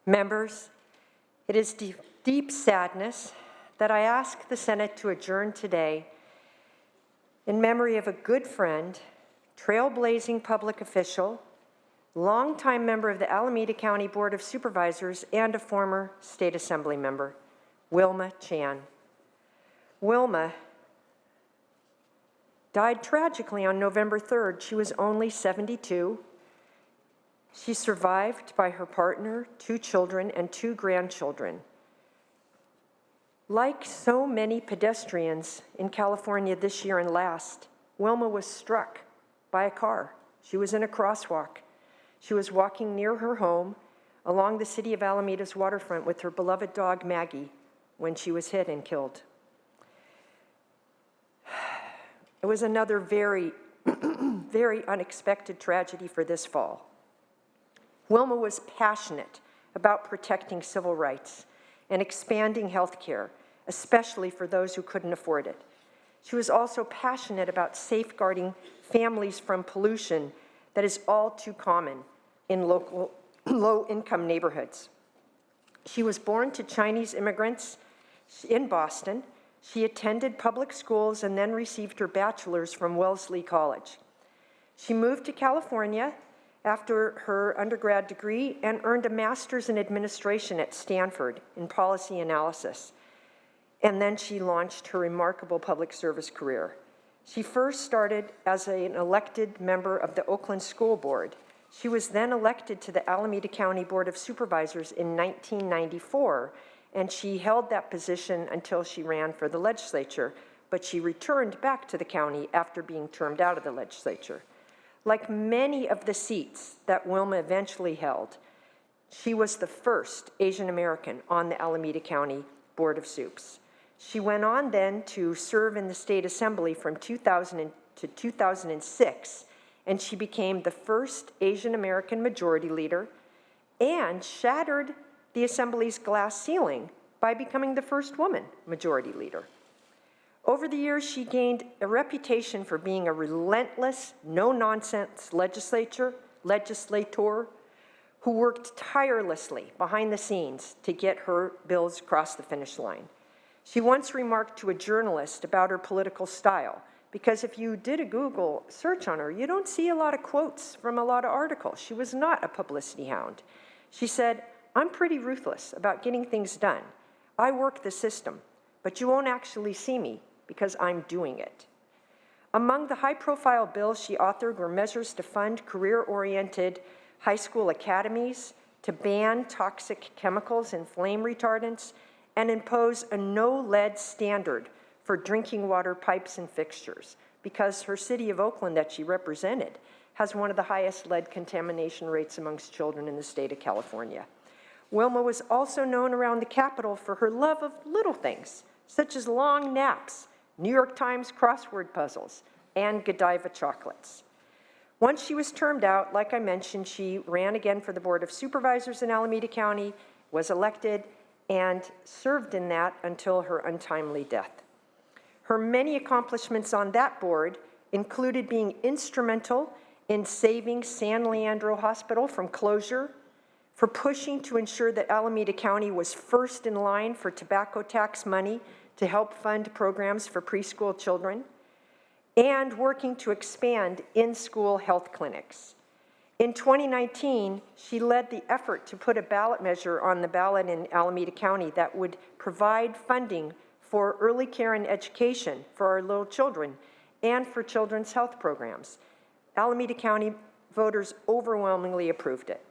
Members, it is deep sadness that I ask the Senate to adjourn today in memory of a good friend, trailblazing public official, longtime member of the Alameda County Board of Supervisors, and a former state assembly member, Wilma Chan. Wilma died tragically on November 3rd. She was only 72. She's survived by her partner, 2 children, and 2 grandchildren. Like so many pedestrians in California this year and last, Wilma was struck by a car. She was in a crosswalk. She was walking near her home along the city of Alameda's waterfront with her beloved dog, Maggie, when she was hit and killed. It was another very, very unexpected tragedy for this fall. Wilma was passionate about protecting civil rights and expanding health care, especially for those who couldn't afford it. She was also passionate about safeguarding families from pollution that is all too common in local low-income neighborhoods. She was born to Chinese immigrants in Boston. She attended public schools and then received her bachelor's from Wellesley College. She moved to California after her undergrad degree and earned a master's in administration at Stanford in policy analysis. And then she launched her remarkable public service career. She first started as an elected member of the Oakland School Board. She was then elected to the Alameda County Board of Supervisors in 1994, and she held that position until she ran for the legislature, but she returned back to the county after being termed out of the legislature. Like many of the seats that Wilma eventually held, she was the first Asian American on the Alameda County Board of Supes. She went on then to serve in the state assembly from 2000 to 2006, and she became the first Asian American majority leader and shattered the assembly's glass ceiling by becoming the first woman majority leader. Over the years, she gained a reputation for being a relentless, no-nonsense legislator who worked tirelessly behind the scenes to get her bills across the finish line. She once remarked to a journalist about her political style, because if you did a Google search on her, you don't see a lot of quotes from a lot of articles. She was not a publicity hound. She said, "I'm pretty ruthless about getting things done. I work the system, but you won't actually see me because I'm doing it." Among the high-profile bills she authored were measures to fund career-oriented high school academies, to ban toxic chemicals and flame retardants, and impose a no-lead standard for drinking water pipes and fixtures, because her city of Oakland that she represented has one of the highest lead contamination rates amongst children in the state of California. Wilma was also known around the Capitol for her love of little things, such as long naps, New York Times crossword puzzles, and Godiva chocolates. Once she was termed out, like I mentioned, she ran again for the Board of Supervisors in Alameda County, was elected, and served in that until her untimely death. Her many accomplishments on that board included being instrumental in saving San Leandro Hospital from closure, for pushing to ensure that Alameda County was first in line for tobacco tax money to help fund programs for preschool children, and working to expand in-school health clinics. In 2019, she led the effort to put a ballot measure on the ballot in Alameda County that would provide funding for early care and education for our little children and for children's health programs. Alameda County voters overwhelmingly approved it.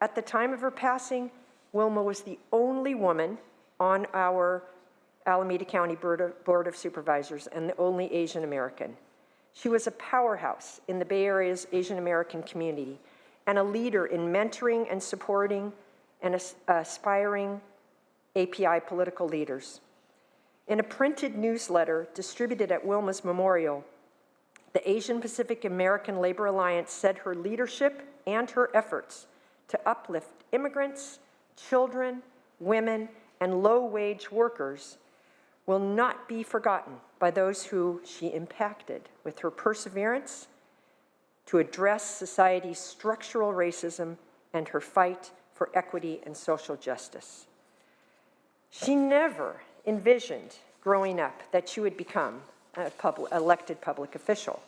At the time of her passing, Wilma was the only woman on our Alameda County Board of Supervisors and the only Asian American. She was a powerhouse in the Bay Area's Asian American community and a leader in mentoring and supporting and aspiring API political leaders. In a printed newsletter distributed at Wilma's memorial, the Asian Pacific American Labor Alliance said her leadership and her efforts to uplift immigrants, children, women, and low-wage workers will not be forgotten by those who she impacted with her perseverance to address society's structural racism and her fight for equity and social justice. She never envisioned growing up that she would become an elected public official.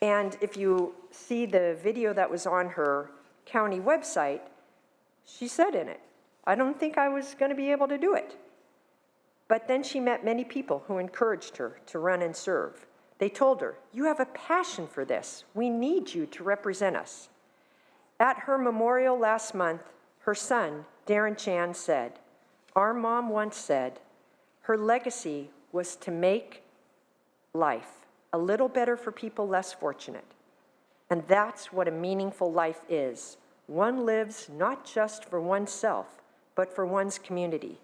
And if you see the video that was on her county website, she said in it, "I don't think I was going to be able to do it." But then she met many people who encouraged her to run and serve. They told her, "You have a passion for this. We need you to represent us." At her memorial last month, her son, Darren Chan, said, "Our mom once said her legacy was to make life a little better for people less fortunate. And that's what a meaningful life is. One lives not just for oneself, but for one's community."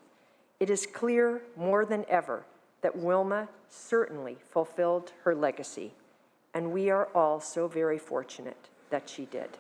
It is clear more than ever that Wilma certainly fulfilled her legacy, and we are all so very fortunate that she did.